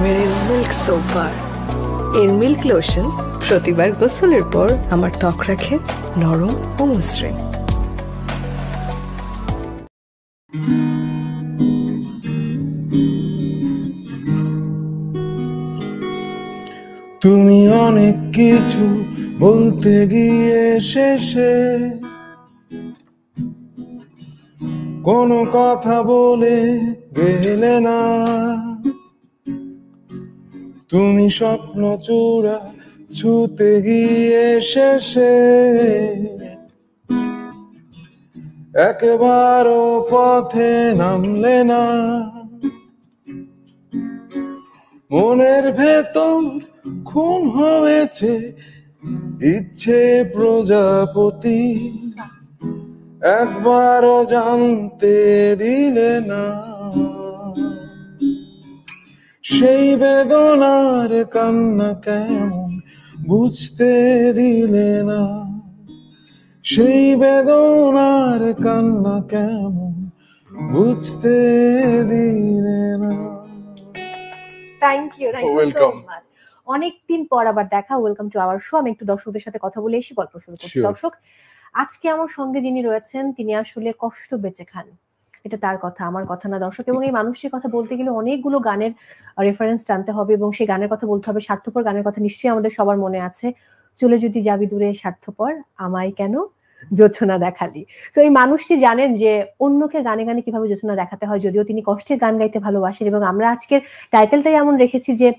Mary milk soap bar, এর milk lotion প্রতিবার গোসলের পর আমার ত্বক রাখে নরম ও মসৃণ। তুমি অনেক কিছু বলতে গিয়ে শেষে কোনো কথা বলে গেলে না। তুমি স্বপ্ন চূড়া ছুতে গিয়ে শেষে একেবারও পথে নামলে না। মনের ভেতর খুন হয়েছে ইচ্ছে প্রজাপতি, একবারও জানতে দিলে না। সেই বেদনার কান্না কেমন বুঝতে দিলে না। সেই বেদনার কান্না কেমন বুঝতে দিলে না। Thank you so much. অনেকদিন পর আবার দেখা। Welcome to our show. আমি একটু দর্শকদের সাথে কথা বলে এসে গল্প শুরু করছি। দর্শক, আজকে আমার সঙ্গে যিনি রয়েছেন তিনি আসলে কষ্ট বেঁচে খান, এটা তার কথা, আমার কথা না দর্শক। এবং এই মানুষটির কথা বলতে গেলে অনেকগুলো গানের রেফারেন্স টানতে হবে এবং সেই গানের কথা বলতে হবে। স্বার্থপর গানের কথা নিশ্চয়ই আমাদের সবার মনে আছে। চলে যদি যাবি দূরে স্বার্থপর, আমায় কেন জোছনা দেখালি। তো এই মানুষটি জানেন যে অন্যকে গানে গানে কিভাবে জোছনা দেখাতে হয়, যদিও তিনি কষ্টের গান গাইতে ভালোবাসেন। এবং আমরা আজকের টাইটেলটাই এমন রেখেছি যে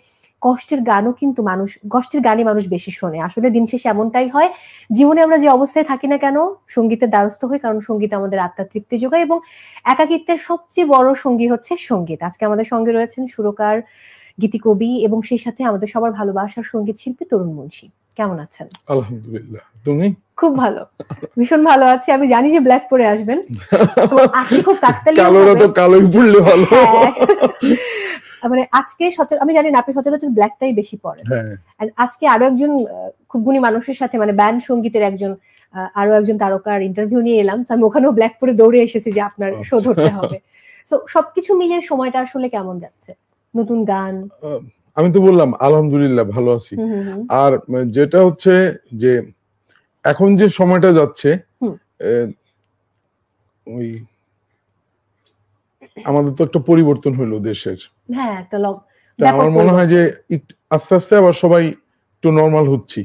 কষ্টের গানও কিন্তু মানুষ, কষ্টের গানই মানুষ বেশি শোনে। আসলে দিন শেষে এমনটাই হয়, জীবনে আমরা যে অবস্থায় থাকি না কেন সঙ্গীতের দ্বারস্থ হই, কারণ সঙ্গীত আমাদের আত্মার তৃপ্তি যোগায় এবং একাকিত্বের সবচেয়ে বড় সঙ্গী হচ্ছে সঙ্গীত। আজকে আমাদের সঙ্গে রয়েছেন সুরকার, গীতিকবি এবং সেই সাথে আমাদের সবার ভালোবাসার সঙ্গীত শিল্পী তরুণ মুন্সী। কেমন আছেন? আলহামদুলিল্লাহ। তুমি? খুব ভালো, ভীষণ ভালো আছি। আমি জানি যে ব্ল্যাক পরে আসবেন, আজকে খুব কাকতালীয় কালোরা তো কালোই পড়লে ভালো। মানে আজকে আমি জানি না আপনি সচরাচর ব্ল্যাকটাই বেশি পরেন। আজকে আরো একজন খুব গুণী মানুষের সাথে, মানে ব্যান্ড সঙ্গীতের একজন আরো একজন তারকার ইন্টারভিউ নিয়ে এলাম। তো আমি ওখানেও ব্ল্যাক পরে দৌড়ে এসেছি যে আপনার শো ধরতে হবে। সো সবকিছু মিলিয়ে সময়টা আসলে কেমন যাচ্ছে? নতুন গান? আমি তো বললাম আলহামদুলিল্লাহ ভালো আছি। আর যেটা হচ্ছে যে এখন যে সময়টা যাচ্ছে, ওই আমাদের তো একটা পরিবর্তন হলো দেশের। হ্যাঁ, একটা আমার মনে হয় যে আস্তে আস্তে আবার সবাই একটু নরমাল হচ্ছি।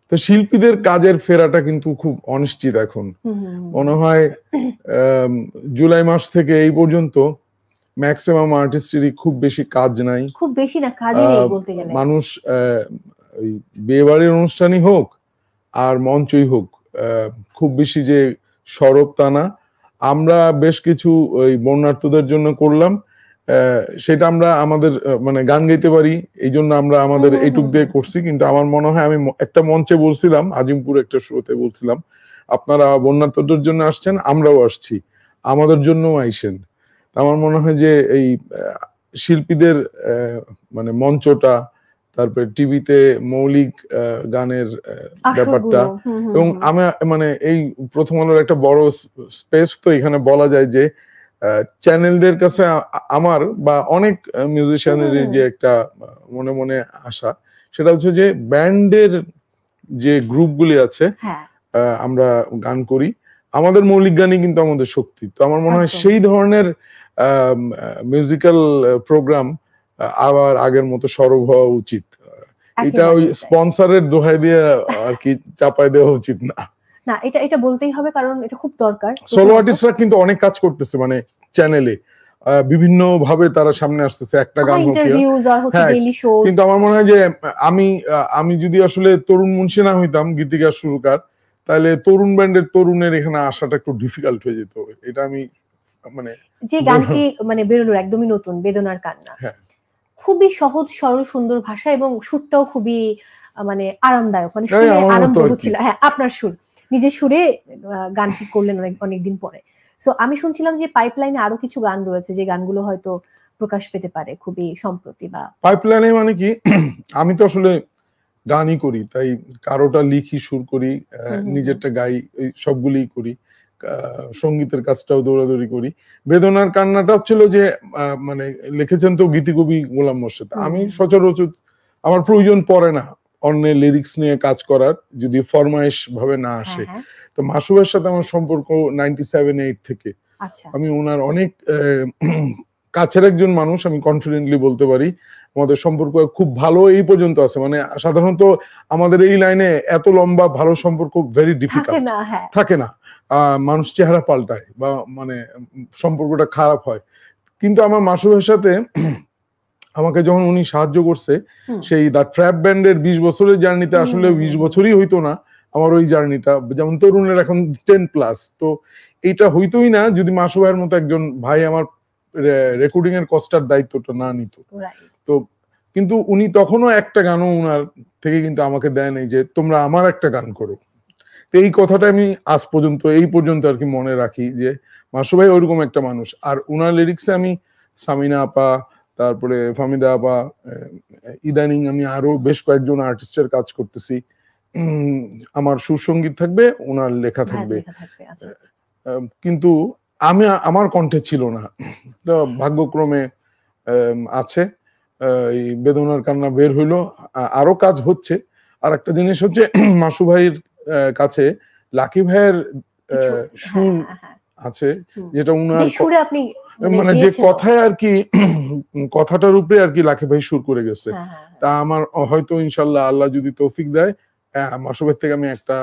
তো শিল্পীদের কাজের ফেরাটা কিন্তু খুব অনিশ্চিত এখন। মনে হয় জুলাই মাস থেকে এই পর্যন্ত ম্যাক্সিমাম আর্টিস্টেরই খুব বেশি কাজ নাই, খুব বেশি না, কাজই নেই বলতে গেলে। মানুষ ওই বিয়েবাড়ির অনুষ্ঠানই হোক আর মঞ্চই হোক, খুব বেশি যে সরব তা না। আমরা বেশ কিছু ওই বর্ণার্থদের জন্য করলাম, সেটা আমরা আমাদের মানে গান গাইতে পারি এই জন্য আমরা আমাদের এইটুক দিয়ে করছি। কিন্তু আমার মনে হয় আমি একটা মঞ্চে বলছিলাম, আজিমপুর একটা শোতে বলছিলাম, আপনারা বন্যার্থদের জন্য আসছেন, আমরাও আসছি, আমাদের জন্যও আইসেন। আমার মনে হয় যে এই শিল্পীদের মানে মঞ্চটা, তারপরে টিভিতে মৌলিক গানের ব্যাপারটা, এবং আমি মানে এই প্রথম আলোর একটা বড় স্পেস, তো এখানে বলা যায় যে চ্যানেলদের কাছে আমার বা অনেক মিউজিশিয়ানের যে একটা মনে মনে আশা, সেটা হচ্ছে যে ব্যান্ডের যে গ্রুপগুলি আছে, আমরা গান করি, আমাদের মৌলিক গানই কিন্তু আমাদের শক্তি। তো আমার মনে হয় সেই ধরনের মিউজিক্যাল প্রোগ্রাম আবার আগের মতো সরব হওয়া উচিত। এটা ওই স্পন্সরের দোহাই দিয়ে আর কি চাপাই দেওয়া উচিত না। না, এটা বলতেই হবে, কারণ এটা খুব দরকার। সোলো আর্টিস্টরা কিন্তু অনেক কাজ করতেছে, মানে চ্যানেলে বিভিন্ন ভাবে তারা সামনে আসতেছে, একটা গান হোক, কিন্তু আমার মনে হয় যে আমি যদি আসলে তরুণ মুন্সী না হইতাম, গীতিকার সুরকার, তাহলে তরুণ ব্যান্ডের তরুণের এখানে আসাটা একটু ডিফিকাল্ট হয়ে যেত। এটা আমি মানে যে গানটি মানে বেরোলো একদমই নতুন, বেদনার কান্না, খুবই সহজ সরল সুন্দর ভাষা এবং সুরটাও খুবই মানে আরামদায়ক, মানে শুনে আরাম বোধ হচ্ছিল। হ্যাঁ, আপনার সুর, নিজের সুরে গানটি করলেন অনেকদিন পরে। সো আমি শুনছিলাম যে পাইপলাইনে আরো কিছু গান রয়েছে, যে গানগুলো হয়তো প্রকাশ পেতে পারে খুবই সম্প্রতি। বা পাইপলাইনে মানে কি, আমি তো আসলে গানই করি, তাই কারোটা লিখি, সুর করি, নিজেরটা গাই, সবগুলোই করি। সঙ্গীতের কাজটাও দৌড়াদৌড়ি করি। বেদনার কান্নাটা হচ্ছিল যে মানে লিখেছেন তো গীতিকবি গোলাম মোর্শেদ। আমি সচরাচর আমার প্রয়োজন পড়ে না অন্যের লিরিক্স নিয়ে কাজ করার, যদি ফরমাইশ ভাবে না আসে। তো মাসুবের সাথে আমার সম্পর্ক 97-8 থেকে। আমি ওনার অনেক কাছের একজন মানুষ, আমি কনফিডেন্টলি বলতে পারি। আমাদের সম্পর্ক খুব ভালো এই পর্যন্ত আছে। মানে সাধারণত আমাদের এই লাইনে এত লম্বা ভালো সম্পর্ক ভেরি ডিফিকাল্ট থাকে না, মানুষ চেহারা পাল্টায় বা মানে সম্পর্কটা খারাপ হয়। কিন্তু আমার মাসুবের সাথে আমাকে যখন উনি সাহায্য করছে, সেই দা ট্র্যাপ ব্যান্ডের 20 বছরের জার্নিতে, আসলে 20 বছরই হইতো না আমার ওই জার্নিটা, যেমন তরুণের এখন 10+, তো এইটা হইতোই না যদি মাসু ভাইয়ের মতো একজন ভাই আমার রেকর্ডিং এর কষ্টার দায়িত্বটা না নিত। তো কিন্তু উনি তখনও একটা গানও উনার থেকে কিন্তু আমাকে দেয় নাই যে তোমরা আমার একটা গান করো। তো এই কথাটা আমি আজ পর্যন্ত এই পর্যন্ত আর কি মনে রাখি যে মাসু ভাই ওইরকম একটা মানুষ। আর উনার লিরিক্সে আমি সামিনা আপা, তারপরে ফামিদা আপা, ইদানিং আমি আরো বেশ কয়েকজন আর্টিস্টের কাজ করতেছি। আমার সুরসঙ্গীত থাকবে, ওনার লেখা থাকবে, কিন্তু আমি আমার কণ্ঠে ছিল না। তো ভাগ্যক্রমে আছে, এই বেদনার কান্না বের হইলো, আরো কাজ হচ্ছে। আর একটা জিনিস হচ্ছে মাসু ভাইয়ের কাছে লাকি ভাইয়ের সুর আছে, যেটা উনার মানে যে কথায় আর কি কথাটার উপরে আর কি লাকি ভাই সুর করে গেছে। তা আমার হয়তো ইনশাল্লাহ আল্লাহ যদি তৌফিক দেয়, মাসুবের থেকে আমি একটা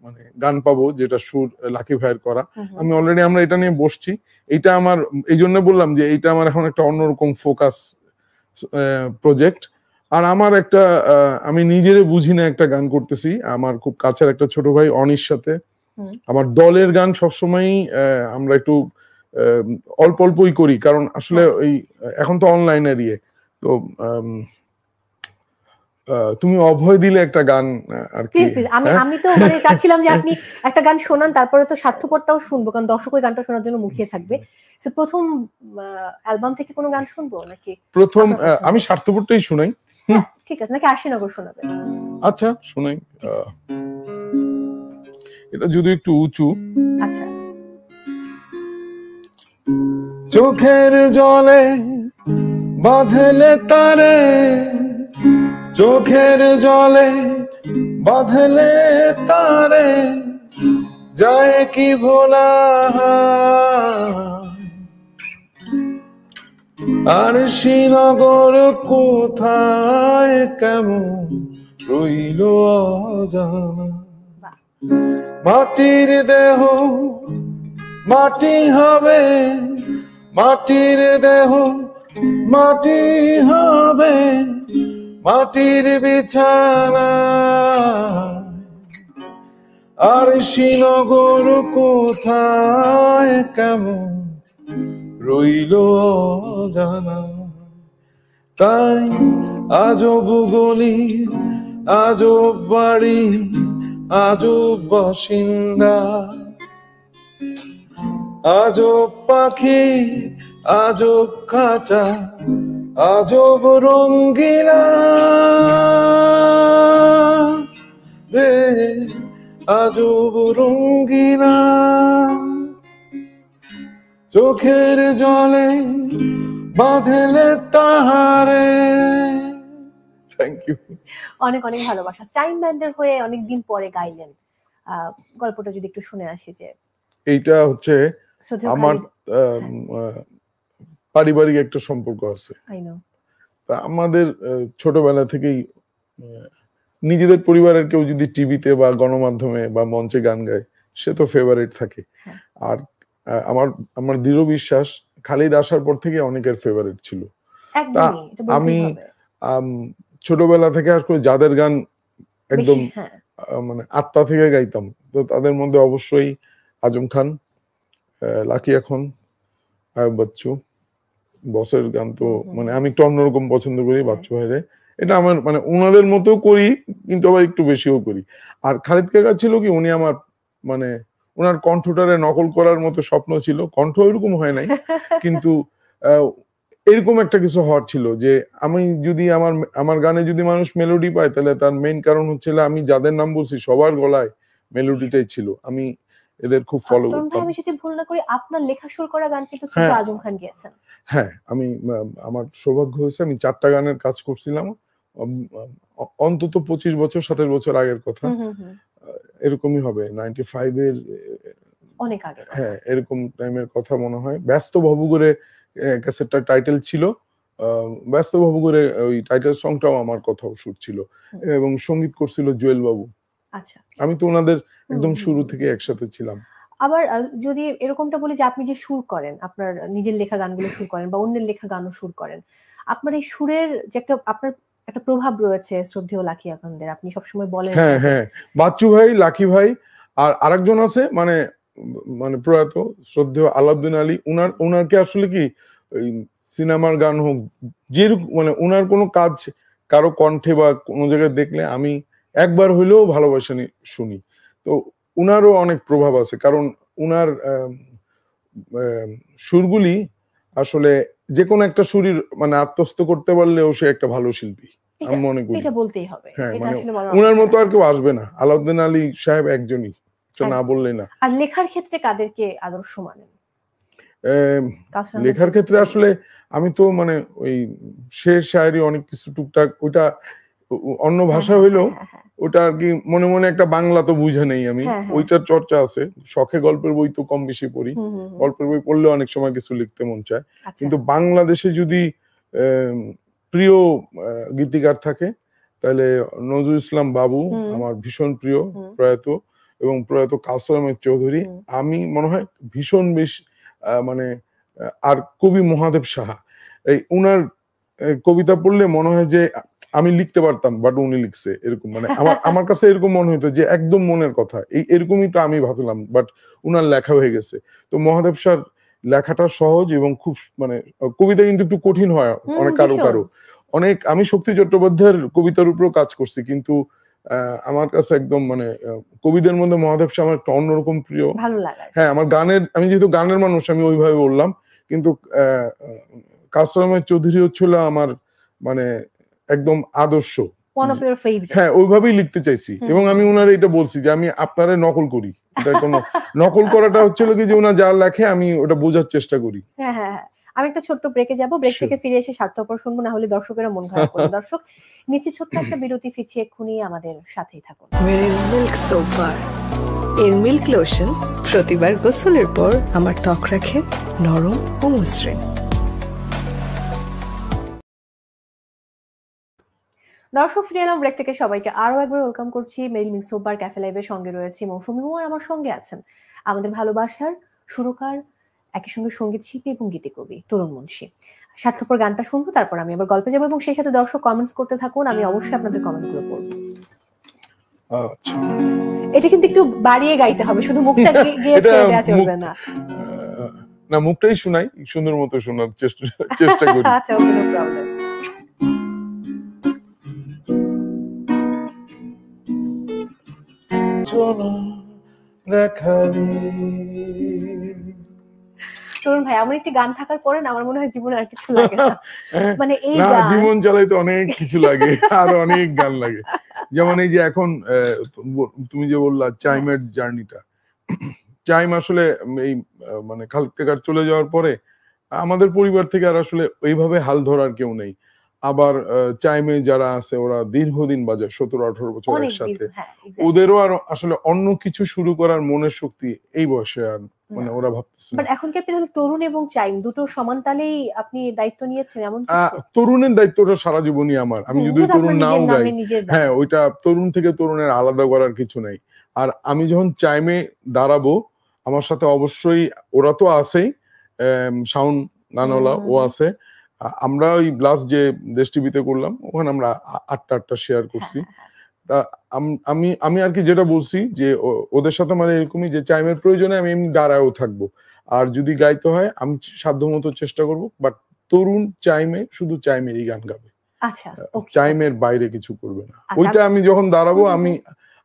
মানে গান পাবো যেটা সুর লাকি ভাইয়ের করা। আমি অলরেডি আমরা এটা নিয়ে বসছি। এইটা আমার এই জন্য বললাম যে এইটা আমার এখন একটা অন্যরকম ফোকাস প্রজেক্ট। আর আমার একটা আমি নিজেরে বুঝি না একটা গান করতেছি আমার খুব কাছের একটা ছোট ভাই অনির সাথে। আমার দলের গান সবসময়ই আমরা একটু অল্প অল্পই করি, কারণ আসলে ওই এখন তো অনলাইনের ইয়ে। তো তুমি অভয় দিলে একটা গান আর কি। আমি তো মানে চাচ্ছিলাম যে আপনি একটা গান শোনান, তারপরে তো স্বার্থপরটাও শুনবো, কারণ দর্শক ওই গানটা শোনার জন্য মুখিয়ে থাকবে। প্রথম অ্যালবাম থেকে কোনো গান শুনবো নাকি? প্রথম আমি স্বার্থপরটাই শুনাই। ঠিক আছে, নাকি আশিনগর শোনাবেন? আচ্ছা শুনাই। এটা যদি একটু উঁচু। আচ্ছা। চোখের জলে বাঁধলে তারে, চোখের জলে বাঁধলে তারে, যায় কি ভোলা আর শ্রীনগর কোথায় কেমন রইল অজানা। মাটির দেহ মাটি হবে, মাটির দেহ মাটি হবে, মাটির বিছানা আর শ্রীনগর কোথায় কেমন রইল জানা। তাই আজব গলি, আজব বাড়ি, আজব বাসিন্দা, আজব পাখি, আজব খাঁচা, আজব রঙ্গিলা রে, আজব রঙ্গিলা। চোখের জলে বাঁধলে তাহারে। Thank you. অনেক অনেক ভালোবাসা। চাইম ব্যান্ডের হয়ে অনেকদিন পরে গাইলেন, গল্পটা যদি একটু শুনে আসি। যে এইটা হচ্ছে আমার পারিবারিক একটা সম্পর্ক আছে। আমাদের ছোটবেলা থেকেই নিজেদের পরিবারের কেউ যদি টিভিতে বা গণমাধ্যমে বা মঞ্চে গান গায়, সে তো ফেভারিট থাকে। আর আমার দৃঢ় বিশ্বাস খালিদ আসার পর থেকে অনেকের ফেভারিট ছিল। আমি ছোটবেলা থেকে আর করে যাদের গান একদম মানে আত্মা থেকে গাইতাম, তো তাদের মধ্যে অবশ্যই আজম খান, লাকি এখন, আয়ুব বাচ্চু, বসের গান তো মানে আমি একটু অন্যরকম পছন্দ করি, বাচ্চু ভাইরে। এটা আমার মানে ওনাদের মতো করি, কিন্তু আবার একটু বেশিও করি। আর খালিদ কাকা ছিল কি, উনি আমার মানে ওনার কণ্ঠটারে নকল করার মতো স্বপ্ন ছিল। কণ্ঠ ওইরকম হয় নাই, কিন্তু এরকম একটা কিছু হওয়ার ছিল যে আমি যদি আমার গানে যদি মানুষ মেলোডি পায়, তাহলে তার মেইন কারণ হচ্ছে আমি যাদের নাম বলছি সবার গলায় মেলোডিটাই ছিল। আমি এদের খুব ফলো তরুণ ভাই, করতাম। আমি যদি ভুল না করি আপনার লেখা সুর করা গান কিন্তু শ্রদ্ধেয় আজম খান গেয়েছেন। হ্যাঁ, আমি আমার সৌভাগ্য হয়েছে, আমি 4টা গানের কাজ করছিলাম। অন্তত 25 বছর 27 বছর আগের কথা, এরকমই হবে, 95 এর অনেক আগে। হ্যাঁ, এরকম টাইমের কথা মনে হয়। ব্যস্ত ভবঘুরে ক্যাসেটটার টাইটেল ছিল। ব্যস্ত ভবঘুরে ওই টাইটেল সংটাও আমার কথাও সুর ছিল, এবং সঙ্গীত করছিল জুয়েল বাবু। আচ্ছা, আমি তো ওনাদের একদম শুরু থেকে একসাথে ছিলাম। আবার যদি এরকমটা বলি যে আপনি যে সুর করেন, আপনার নিজের লেখা গানগুলো সুর করেন বা অন্যের লেখা গানও সুর করেন, আপনার এই সুরের যে আপনার একটা প্রভাব রয়েছে শ্রদ্ধেয় লাকী আখান্দের, আপনি সবসময় বলেন। হ্যাঁ হ্যাঁ, বাচ্চু ভাই, লাকী ভাই, আর আরেকজন আছে মানে প্রয়াত শ্রদ্ধেয় আলাউদ্দিন আলী। উনারকে আসলে কি ওই সিনেমার গান হোক, যেরকম মানে উনার কোনো কাজ কারো কণ্ঠে বা কোনো জায়গায় দেখলে আমি একবার হইলেও ভালোবাসা শুনি। তো উনারও অনেক প্রভাব আছে, কারণ উনার সুরগুলি আসলে যে কোনো একটা সুরই মানে আত্মস্থ করতে পারলেও সে একটা ভালো শিল্পী, আমি মনে করি। এটা বলতেই হবে। হ্যাঁ, মানে উনার মতো আর কেউ আসবে না, আলাউদ্দিন আলী সাহেব একজনই, না বললে না। আর লেখার ক্ষেত্রে কাদেরকে আদর্শ মানেন? লেখার ক্ষেত্রে আসলে আমি তো মানে ওই শের শায়েরি অনেক কিছু টুকটাক, ওইটা অন্য ভাষা হইলেও ওটা আর কি মনে মনে একটা বাংলা তো বুঝে নেই আমি, ওইটার চর্চা আছে। শখে গল্পের বই তো কম বেশি পড়ি, গল্পের বই পড়লে অনেক সময় কিছু লিখতে মন চায়। কিন্তু বাংলাদেশে যদি প্রিয় গীতিকার থাকে তাহলে নজরুল ইসলাম বাবু আমার ভীষণ প্রিয়, প্রয়াত, এবং প্রয়াত কাউসার আহমেদ চৌধুরী। আমি মনে হয় ভীষণ বেশি মানে, আর কবি মহাদেব সাহা, এই উনার কবিতা পড়লে মনে হয় যে আমি লিখতে পারতাম বাট উনি লিখছে, এরকম মানে আমার কাছে এরকম মনে হইতো যে একদম মনের কথা, এরকমই তো আমি ভাবলাম, বাট উনার লেখা হয়ে গেছে। তো মহাদেব শাহর লেখাটা সহজ এবং খুব মানে, কবিতা কিন্তু একটু কঠিন হয় অনেক কারো অনেক। আমি শক্তি চট্টোপাধ্যায়ের কবিতার উপরেও কাজ করছি, কিন্তু আমার কাছে একদম মানে কবিদের মধ্যে মহাদেব শাহ আমার একটা অন্যরকম প্রিয়, ভালো লাগে। হ্যাঁ, আমার গানের, আমি যেহেতু গানের মানুষ আমি ওইভাবে বললাম, কিন্তু কাউসার আহমেদ চৌধুরী হচ্ছিল আমার মানে একদম আদর্শ। হ্যাঁ, ওইভাবেই লিখতে চাইছি, এবং আমি ওনার এটা বলছি যে আমি আপনারে নকল করি, এটা কোনো নকল করাটা হচ্ছিল কি যে ওনা যা লেখে আমি ওটা বোঝার চেষ্টা করি। হ্যাঁ হ্যাঁ, আমি একটা ছোট্ট ব্রেকে যাব, ব্রেক থেকে ফিরে এসে স্বার্থপর শুনবো, না হলে দর্শকেরা মন খারাপ করবে। দর্শক, নিচে ছোট্ট একটা বিরতি, ফিরছি এক্ষুনি, আমাদের সাথেই থাকুন। মিল্ক সোপার এর মিল্ক লোশন প্রতিবার গোসলের পর আমার ত্বক রাখে নরম ও মসৃণ। দর্শক, ফিরে এলাম ব্রেক থেকে, সবাইকে আরো একবার ওয়েলকাম করছি। মেরিল মিল্ক সোপার ক্যাফে লাইভের সঙ্গে রয়েছি মৌসুমী, আর আমার সঙ্গে আছেন আমাদের ভালোবাসার সুরকার, একই সঙ্গে সঙ্গীত শিল্পী এবং গীতি কবি তরুণ মুন্সী। স্বার্থপর গানটা শুনবো, তারপর আমি আবার গল্পে যাবো, এবং সেই সাথে দর্শক কমেন্টস করতে থাকুন, আমি অবশ্যই আপনাদের কমেন্টগুলো পড়ব। আচ্ছা, এটা কিন্তু একটু বাড়িয়ে গাইতে হবে, শুধু মুখটা গিয়ে ছেড়ে দেওয়া চলবে না। না, মুখটাই শোনাই, সুন্দর মতো শোনার চেষ্টা করি। আচ্ছা, ওকে, নো প্রবলেম। তরুণ ভাই, এমন একটি গান থাকার পরে না আমার মনে হয় জীবনে আর কিছু লাগে না, মানে এই গান, জীবন চালাইতে অনেক কিছু লাগে, আর অনেক গান লাগে। যেমন এই যে এখন তুমি যে বললা চাইমের জার্নিটা, চাইম আসলে এই মানে খালেক্টেকার চলে যাওয়ার পরে আমাদের পরিবার থেকে আর আসলে ওইভাবে হাল ধরার কেউ নেই। আবার চাইমে যারা আছে ওরা দীর্ঘদিন বাজায়, 17-18 বছর একসাথে, ওদেরও আর আসলে অন্য কিছু শুরু করার মনের শক্তি এই বয়সে আর মানে ওরা ভাবতেছে। বাট এখন কি আপনি তরুণ এবং চাইম দুটো সমান তালেই আপনি দায়িত্ব নিয়েছেন এমন কিছু? তরুণের দায়িত্বটা সারা জীবনই আমার, আমি যদি তরুণ নাও গাই, হ্যাঁ, ওইটা তরুণ থেকে তরুণের আলাদা করার কিছু নাই। আর আমি যখন চাইমে দাঁড়াবো আমার সাথে অবশ্যই ওরা তো আছেই, শাওন গানওয়ালা ও আছে, আমরা ওই লাস্ট যে দেশ টিভিতে করলাম ওখানে আমরা 8টা শেয়ার করছি। তা আমি আর কি যেটা বলছি যে ওদের সাথে মানে এরকমই যে চাইমের প্রয়োজনে আমি এমনি দাঁড়ায়ও থাকবো, আর যদি গাইতে হয় আমি সাধ্যমতো চেষ্টা করব, বাট তরুণ চাইমে শুধু চাইমেরই গান গাবে, আচ্ছা, চাইমের বাইরে কিছু করবে না। ওইটা আমি যখন দাঁড়াবো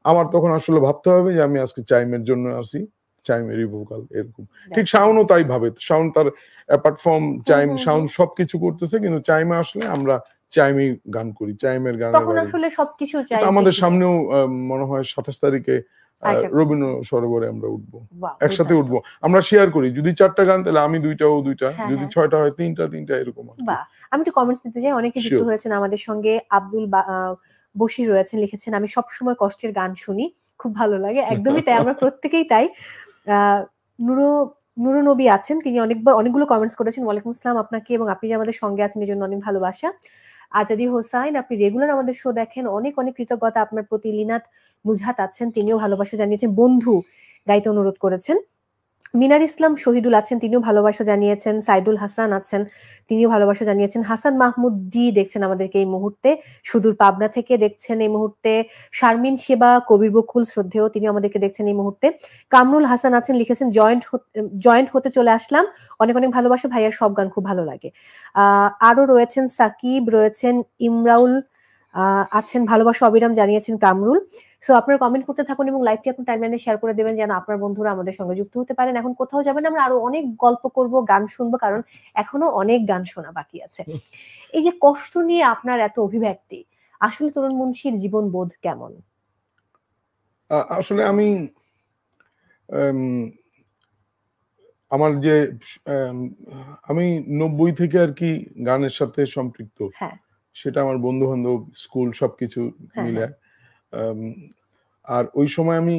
আমার তখন আসলে ভাবতে হবে যে আমি আজকে চাইমের জন্য আসি, চাইমেরই ভোকাল, এরকম। ঠিক শাওনও তাই ভাবে, শাওন তার অ্যাপার্ট ফ্রম চাইম, শাওন সবকিছু করতেছে, কিন্তু চাইমে আসলে আমরা চাইমেই গান করি, চাইমের গান। তখন আসলে সবকিছু চাই। আমাদের সামনেও মনে হয় 27 তারিখে রবীন্দ্র সরোবরে আমরা উঠবো, একসাথে উঠবো, আমরা শেয়ার করি। যদি 4টা গান তাহলে আমি 2টা, ও 2টা, যদি 6টা হয় 3টা এরকম। বাহ, আমি একটু কমেন্টস নিতে চাই। অনেকে যুক্ত হয়েছেন আমাদের সঙ্গে। আব্দুল বশির রয়েছেন, লিখেছেন আমি সবসময় কষ্টের গান শুনি, খুব ভালো লাগে। একদমই তাই, আমরা প্রত্যেকেই তাই। নুরনবী আছেন, তিনি অনেকগুলো কমেন্টস করেছেন। ওয়ালাইকুম আসসালাম আপনাকে, এবং আপনি যে আমাদের সঙ্গে আছেন এই জন্য অনেক ভালোবাসা। আজাদি হোসাইন, আপনি রেগুলার আমাদের শো দেখেন, অনেক অনেক কৃতজ্ঞতা আপনার প্রতি। লিনাত নুজহাত আছেন, তিনিও ভালোবাসা জানিয়েছেন, বন্ধু গাইতে অনুরোধ করেছেন। মিনার ইসলাম শহীদুল আছেন, তিনিও ভালোবাসা জানিয়েছেন। সাইদুল হাসান আছেন, তিনিও ভালোবাসা জানিয়েছেন। হাসান মাহমুদ ডি দেখছেন আমাদেরকে এই মুহূর্তে, সুদূর পাবনা থেকে দেখছেন এই মুহূর্তে। শারমিন সেবা কবির বকুল শ্রদ্ধেয়, তিনি আমাদেরকে দেখছেন এই মুহূর্তে। কামরুল হাসান আছেন, লিখেছেন জয়েন্ট হতে চলে আসলাম, অনেক অনেক ভালোবাসা ভাইয়ার, সব গান খুব ভালো লাগে। আরো রয়েছেন সাকিব, রয়েছেন ইমরাউল আছেন, ভালোবাসা অবিরাম জানিয়েছেন কামরুল। সো আপনারা কমেন্ট করতে থাকুন এবং লাইভটি আপনার টাইমলাইনে শেয়ার করে দেবেন যেন আপনার বন্ধুরা আমাদের সঙ্গে যুক্ত হতে পারেন। এখন কোথাও যাবেন, আমরা আরো অনেক গল্প করব, গান শুনবো, কারণ এখনো অনেক গান শোনা বাকি আছে। এই যে কষ্ট নিয়ে আপনার এত অভিব্যক্তি, আসলে তরুণ মুন্সির জীবন বোধ কেমন? আসলে আমি আমার যে আমি 90 থেকে আর কি গানের সাথে সম্পৃক্ত, সেটা আমার বন্ধু বান্ধব, স্কুল, সবকিছু মিলে। আর ওই সময় আমি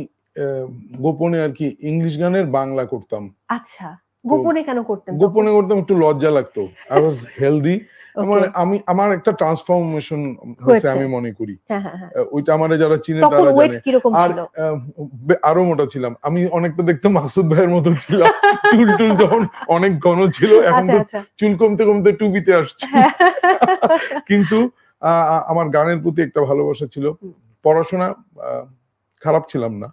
গোপনে আর কি ইংলিশ গানের বাংলা করতাম। আচ্ছা, গোপনে কেন করতেন? গোপনে করতাম, একটু লজ্জা লাগতো। I was healthy. আমার একটা ট্রান্সফরমেশন হয়েছে আমি মনে করি। ওইটা আমারে যারা চিনে তারা জানে। আর আরো মোটা ছিলাম আমি, অনেকটা দেখতাম মাসুদ ভাইয়ের মতো ছিলাম। চুল যখন অনেক ঘন ছিল, এখন তো চুল কমতে কমতে টুপিতে আসছে। কিন্তু আমার গানের প্রতি একটা ভালোবাসা ছিল। পড়াশোনা খারাপ ছিলাম না,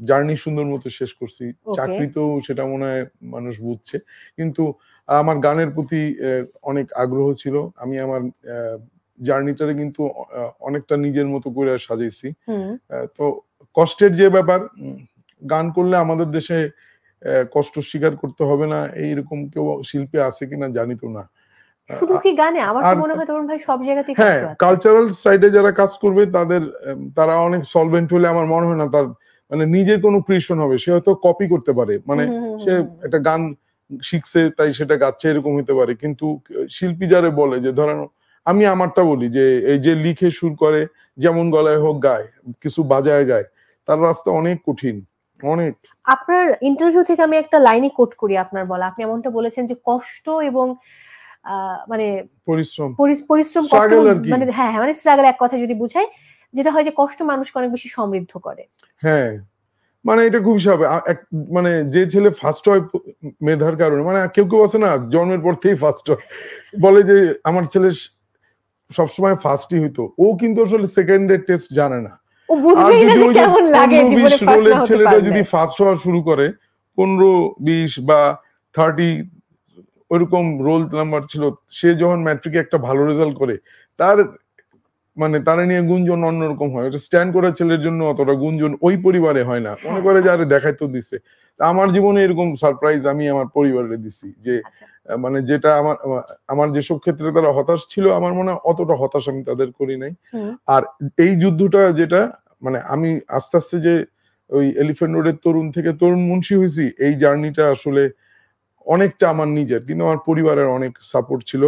জার্নি সুন্দর মতো শেষ করছি। চাকরিতেও সেটা মনে হয় মানুষ বুঝছে, কিন্তু আমার গানের প্রতি অনেক আগ্রহ ছিল। আমি আমার জার্নিটারে কিন্তু অনেকটা নিজের মতো করে সাজাইছি। তো কষ্টের যে ব্যাপার, গান করলে আমাদের দেশে কষ্ট স্বীকার করতে হবে না, এইরকম কেউ শিল্পী আছে কিনা জানি তো না। শুধু কি গানে, আমার তো মনে হয় তরুণ ভাই সব জায়গাতেই কষ্ট আছে। কালচারাল সাইডে যারা কাজ করবে তারা অনেক সলভেন্ট হলে আমার মনে হয় না তার মানে নিজের কোনো ক্রিয়েশন হবে। সে হয়তো কপি করতে পারে, মানে সে একটা গান শিখছে তাই সেটা গাচ্ছে, এরকম হতে পারে। কিন্তু শিল্পী যারা বলে যে, ধরেন আমি আমারটা বলি, যে এই যে লিখে সুর করে, যেমন গলায় হোক গায়, কিছু বাজায় গায়, তার রাস্তা অনেক কঠিন, অনেক। আপনার ইন্টারভিউ থেকে আমি একটা লাইনই কোট করি আপনার বলা, আপনি এমনটা বলেছেন যে কষ্ট এবং মানে পরিশ্রম কষ্ট, মানে মানে স্ট্রাগল এক কথা যদি বুঝাই, যেটা হয় যে কষ্ট মানুষকে অনেক বেশি সমৃদ্ধ করে। হ্যাঁ, মানে এটা খুব স্বাভাবিক। মানে যে ছেলে ফার্স্ট হয় মেধার কারণে, মানে কেউ আছে না জন্মের পর থেকেই ফার্স্ট হয়, বলে যে আমার ছেলে সবসময় ফার্স্টই হইতো, ও কিন্তু আসলে সেকেন্ডের টেস্ট জানে না। ও বুঝবেই না যে কেমন লাগে জীবনে ফার্স্ট না হতে পারলে। ছেলেটা যদি ফার্স্ট হওয়া শুরু করে 15, 20 বা 30 ওইরকম রোল নাম্বার ছিল, সে যখন ম্যাট্রিকে একটা ভালো রেজাল্ট করে, তার মানে তারা নিয়ে গুঞ্জন অন্যরকম হয়। এটা স্ট্যান্ড করা ছেলের জন্য অতটা গুঞ্জন ওই পরিবারে হয় না, মনে করে যে আরে দেখাইতো দিছে। আমার জীবনে এরকম সারপ্রাইজ আমি আমার পরিবারে দিছি, যে মানে যেটা আমার যেসব ক্ষেত্রে তারা হতাশ ছিল, আমার মনে হয় অতটা হতাশ আমি তাদের করি নাই। আর এই যুদ্ধটা যেটা, মানে আমি আস্তে আস্তে যে ওই এলিফ্যান্ট রোডের তরুণ থেকে তরুণ মুন্সি হয়েছি, এই জার্নিটা আসলে অনেকটা আমার নিজের, কিন্তু আমার পরিবারের অনেক সাপোর্ট ছিল।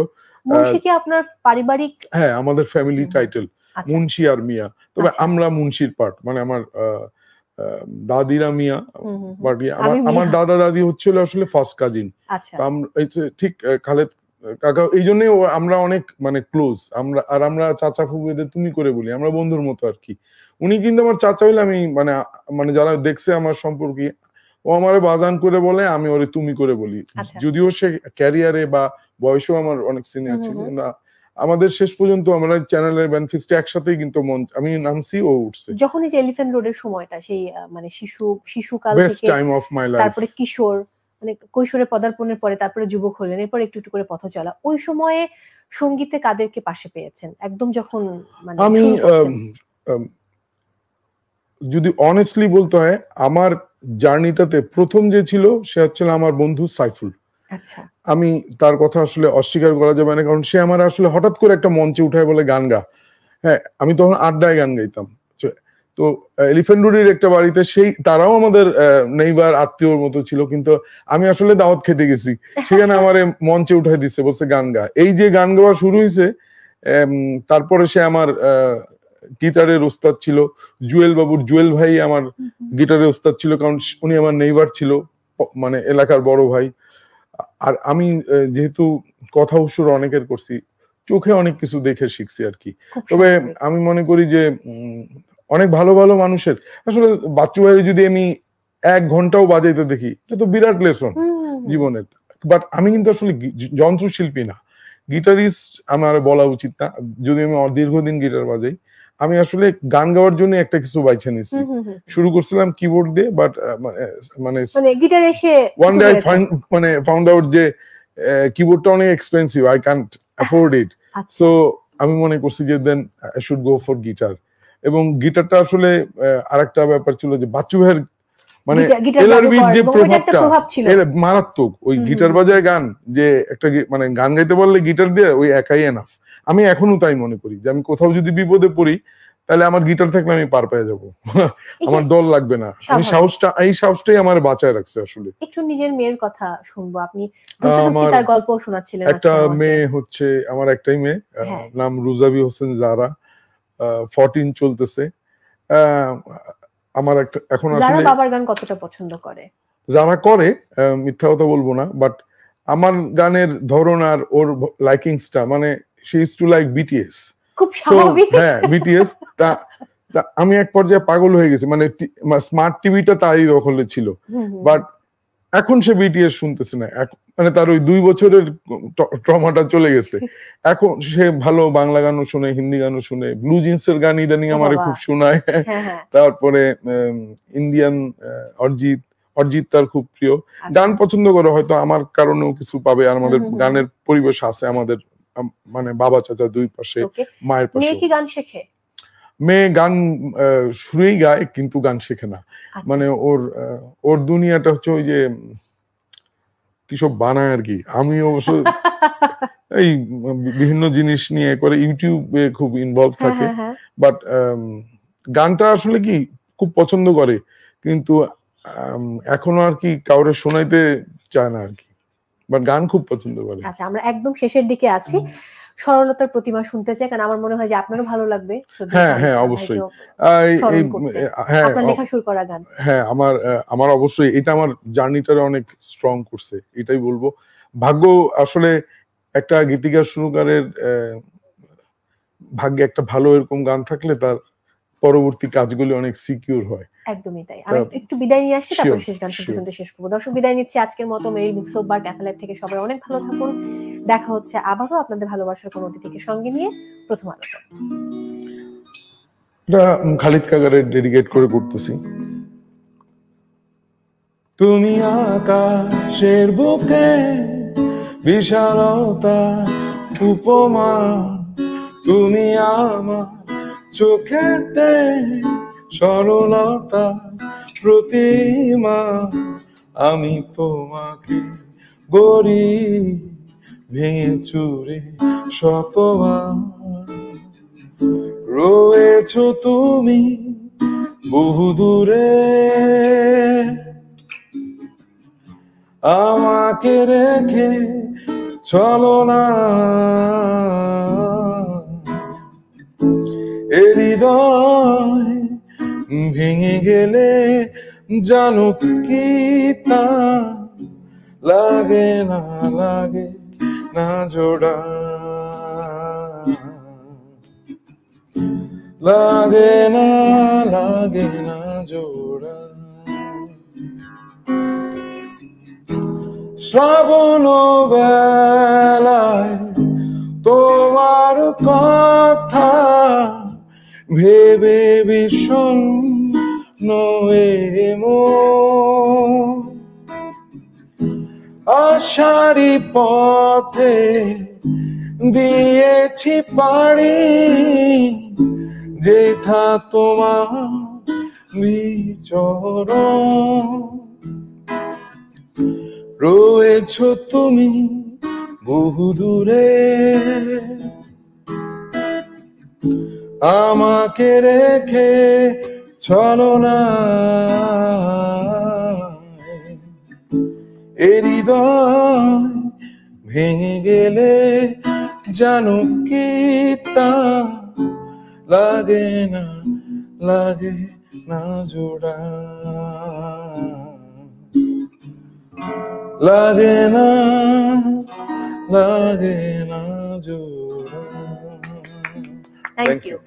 মুন্সি কি আপনার পারিবারিক? হ্যাঁ, আমাদের ফ্যামিলি টাইটেল মুন্সি আর মিয়া। তবে আমরা মুন্সির পার্ট, মানে আমার দাদিরা মিয়া, বাট আমার দাদা দাদি হচ্ছিল আসলে ফার্স্ট কাজিন। ঠিক খালেদ কাকা, এই জন্যই আমরা অনেক মানে ক্লোজ। আমরা চাচা ফুফুদের তুমি করে বলি, আমরা বন্ধুর মতো আর কি। উনি কিন্তু আমার চাচা হইলে আমি মানে যারা দেখছে আমার সম্পর্কে, ও আমারে বাজান করে বলে, আমি ওরে তুমি করে বলি। যদিও সে ক্যারিয়ারে বা বয়সেও আমার অনেক সিনিয়র ছিল, কিন্তু আমাদের শেষ পর্যন্ত আমরা চ্যানেলের বেনিফিটে একসাথেই কিন্তু আমি নামছি, ও উঠছে। যখন এই যে এলিফ্যান্ট রোডের সময়টা, সেই মানে শিশুকাল থেকে তারপরে কিশোর, মানে কৈশোরে পদার্পণের পরে তারপরে যুবক হলেন, এরপর একটু একটু করে পথ চলা, ওই সময়ে সঙ্গীতে কাদেরকে পাশে পেয়েছেন একদম যখন মানে আমি যদি অনেস্টলি বলতে হয়, আমার জার্নিটাতে প্রথম যে ছিল সে হচ্ছে আমার বন্ধু সাইফুল। আমি তার কথা আসলে অস্বীকার করা যাবে না, কারণ সে আমার আসলে হঠাৎ করে একটা মঞ্চে উঠায় বলে গান গা। হ্যাঁ, আমি তখন আড্ডায় গান গাইতাম। তো এলিফ্যান্ট রোডের একটা বাড়িতে, সেই তারাও আমাদের নেইবার আত্মীয়র মতো ছিল, কিন্তু আমি আসলে দাওয়াত খেতে গেছি, সেখানে আমার মঞ্চে উঠাই দিচ্ছে, বলছে গান গা। এই যে গান গাওয়া শুরু হয়েছে, তারপরে সে আমার গিটারের ওস্তাদ ছিল, জুয়েল ভাই আমার গিটারের ওস্তাদ ছিল, কারণ উনি আমার নেইবার ছিল, মানে এলাকার বড় ভাই। আর আমি যেহেতু কথা সুর অনেকের করছি, চোখে অনেক কিছু দেখে শিখছি আর কি। তবে আমি মনে করি যে অনেক ভালো ভালো মানুষের, আসলে বাচ্চু ভাই যদি আমি 1 ঘন্টাও বাজাইতে দেখি, এটা তো বিরাট লেসন জীবনের। বাট আমি কিন্তু আসলে যন্ত্রশিল্পী না, গিটারিস্ট আমার বলা উচিত না, যদি আমি দীর্ঘদিন গিটার বাজাই। আমি আসলে গান গাওয়ার জন্য একটা কিছু বাইছে নিয়েছি। শুরু করছিলাম কিবোর্ড দিয়ে, বাট মানে গিটার এসে ওয়ান ডে মানে ফাউন্ড আউট যে কিবোর্ডটা অনেক expensive, I can't afford it. So আমি মনে করছি যে then I should go for guitar. এবং গিটারটা আসলে আরেকটা ব্যাপার ছিল যে বাচ্চু ভাইয়ের মানে এলআরবির যে প্রভাবটা মারাত্মক। ওই গিটার বাজায় গান, যে একটা মানে গান গাইতে পারলে গিটার দিয়ে ওই একাই এনাফ। আমি এখনো তাই মনে করি যে আমি কোথাও যদি বিপদে পড়ি, তাহলে আমার গিটার থাকলে আমি পার পেয়ে যাবো, আমার দল লাগবে না। আমি এই সাহসটাই আমার বাঁচায় রাখছে আসলে। একটু নিজের মেয়ের কথা শুনবো, আপনি তার গল্প শোনাচ্ছিলেন। একটা মেয়ে হচ্ছে আমার, একটাই মেয়ে, নাম রুজাবি হোসেন জারা, 14 চলতেছে। আমার একটা এখন আসলে বাবার গান কতটা পছন্দ করে, যারা করে, মিথ্যা কথা বলবো না, বাট আমার গানের ধরন আর ওর লাইকিংসটা, মানে she is to like BTS, খুব স্বাভাবিক। হ্যাঁ, বিটিএস। আমি এক পর্যায়ে পাগল হয়ে গেছি, মানে স্মার্ট টিভিটা তারই দখলে ছিল, বাট এখন সে বিটিএস শুনতেছে না, মানে তার ওই 2 বছরের ট্রমাটা চলে গেছে। এখন সে ভালো বাংলা গানও শুনে, হিন্দি গানও শুনে, ব্লু জিন্সের গান ইদানিং আমারে খুব শোনায়। তারপরে ইন্ডিয়ান অরিজিৎ তার খুব প্রিয়, গান পছন্দ করে, হয়তো আমার কারণেও কিছু পাবে। আর আমাদের গানের পরিবেশ আছে, আমাদের মানে বাবা চাচা দুই পাশে, মায়ের পাশে। মেয়ে কি গান শেখে? মেয়ে গান শুনেই গায়, কিন্তু গান শেখে না। মানে ওর দুনিয়াটা হচ্ছে ওই যে কি সব বানায় আর কি। আমি অবশ্য এই বিভিন্ন জিনিস নিয়ে করে, ইউটিউবে খুব ইনভলভ থাকে, বাট গানটা আসলে কি খুব পছন্দ করে, কিন্তু এখনো আর কি কাউরে শোনাইতে চায় না আর কি, বাট গান খুব পছন্দ করে। আচ্ছা, আমরা একদম শেষের দিকে আছি। সরলতার প্রতিমা শুনতে চাই, কারণ আমার মনে হয় যে আপনারও ভালো লাগবে। হ্যাঁ, অবশ্যই। আপনার লেখা সুর করা গান, হ্যাঁ, আমার অবশ্যই এটা আমার জার্নিটারে অনেক স্ট্রং করছে, এটাই বলবো। ভাগ্য আসলে একটা গীতিকার সুরকারের ভাগ্যে একটা ভালো এরকম গান থাকলে তার পরবর্তী কাজগুলি অনেক সিকিউর হয়। একদমই তাই। আমি একটু বিদায় নিয়ে আসছি, তারপর শেষ গান শুনতে শেষ করবো। দর্শক, বিদায় নিচ্ছি আজকের মতো মেরিল মিক্স বার ক্যাফে লাইভ থেকে। সবাই অনেক ভালো থাকুন, দেখা হচ্ছে আবারও আপনাদের ভালোবাসার কোনো অতিথিকে সঙ্গে নিয়ে প্রথম আলোতে। এটা খালিদ কাগারে ডেডিকেট করে করতেছি। তুমি আকাশের বুকে বিশালতা উপমা, তুমি আমার চোখেতে সরলতা প্রতিমা, আমি তোমাকে গড়ি ভেঙে চুরে শতবার, রয়েছো তুমি বহুদূরে, আমাকে রেখে চলো না, এ হৃদয় ভেঙে গেলে জানো কি তা লাগে না জোড়া, লাগে না জোড়া। শ্রাবণ বেলায় তোমার কথা ভেবে বিষণ্ণ মন, আশারি পথে দিয়েছি পাড়ি, যেথা তোমার বিচরণ, রয়েছো তুমি বহুদূরে, আমাকে রেখে চলো না এই হৃদয় ভেঙে গেলে জানো কি তা লাগে না জোড়া লাগে না জোড়া থ্যাংক ইউ